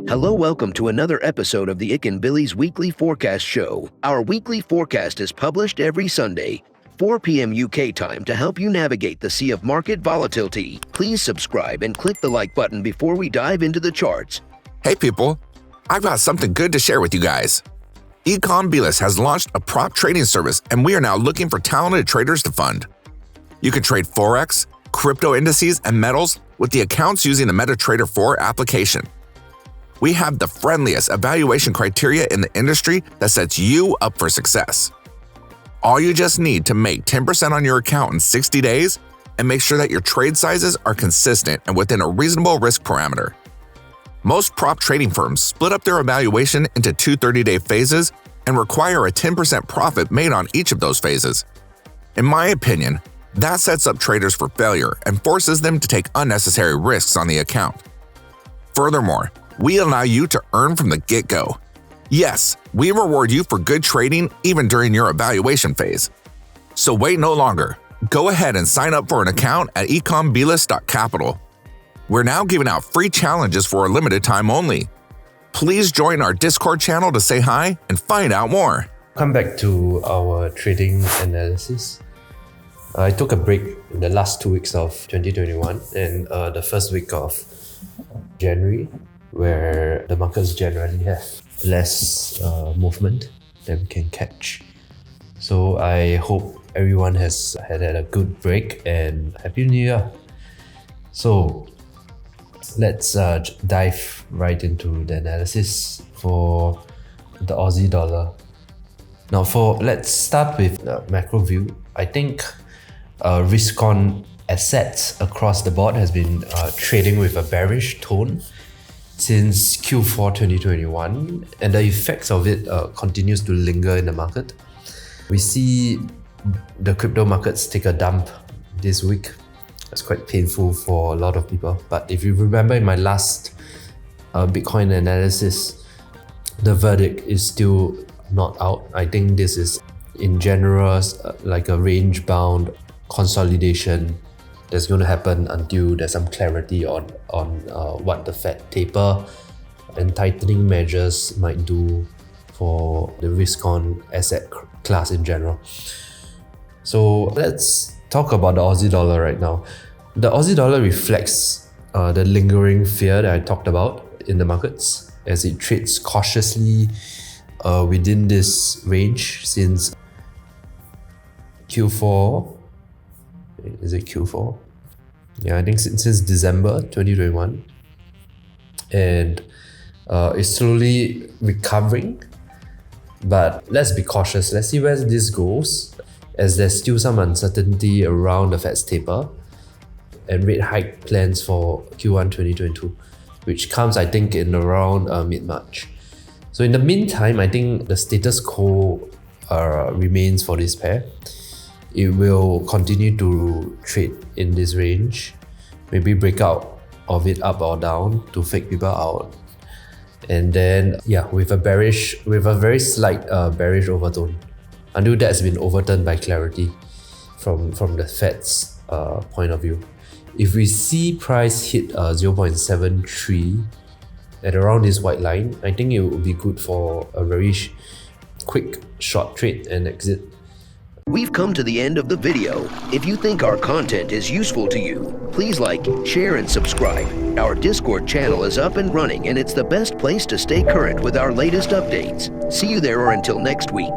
Hello, welcome to another episode of the Ikan Bilis Weekly Forecast Show. Our weekly forecast is published every Sunday, 4 p.m. UK time to help you navigate the sea of market volatility. Please subscribe and click the like button before we dive into the charts. Hey people, I've got something good to share with you guys. Bilis has launched a prop trading service and we are now looking for talented traders to fund. You can trade Forex, crypto indices, and metals with the accounts using the MetaTrader 4 application. We have the friendliest evaluation criteria in the industry that sets you up for success. All you just need to make 10% on your account in 60 days and make sure that your trade sizes are consistent and within a reasonable risk parameter. Most prop trading firms split up their evaluation into two 30-day phases and require a 10% profit made on each of those phases. In my opinion, that sets up traders for failure and forces them to take unnecessary risks on the account. Furthermore, we allow you to earn from the get-go. Yes, we reward you for good trading even during your evaluation phase. So wait no longer. Go ahead and sign up for an account at ikanbilis.capital. We're now giving out free challenges for a limited time only. Please join our Discord channel to say hi and find out more. Come back to our trading analysis. I took a break in the last 2 weeks of 2021 and the first week of January, where the markets generally have less movement that we can catch. So I hope everyone has had a good break and Happy New Year. So let's dive right into the analysis for the Aussie dollar. Now let's start with the macro view. I think risk-on assets across the board has been trading with a bearish tone since Q4 2021, and the effects of it continues to linger in the market. We see the crypto markets take a dump this week. It's quite painful for a lot of people. But if you remember in my last Bitcoin analysis, the verdict is still not out. I think this is in general like a range-bound consolidation that's going to happen until there's some clarity on what the Fed taper and tightening measures might do for the risk-on asset class in general. So let's talk about the Aussie dollar right now. The Aussie dollar reflects the lingering fear that I talked about in the markets as it trades cautiously within this range since Q4. Is it Q4? Yeah, I think since December 2021. And it's slowly recovering. But let's be cautious. Let's see where this goes, as there's still some uncertainty around the Fed's taper and rate hike plans for Q1 2022, which comes, I think, in around mid-March. So in the meantime, I think the status quo remains for this pair. It will continue to trade in this range, maybe break out of it up or down to fake people out. And then, with a very slight bearish overtone, until that's been overturned by clarity from the Fed's point of view. If we see price hit 0.73 at around this white line, I think it would be good for a very quick short trade and exit. We've come to the end of the video. If you think our content is useful to you, please like, share, and subscribe. Our Discord channel is up and running, and it's the best place to stay current with our latest updates. See you there, or until next week.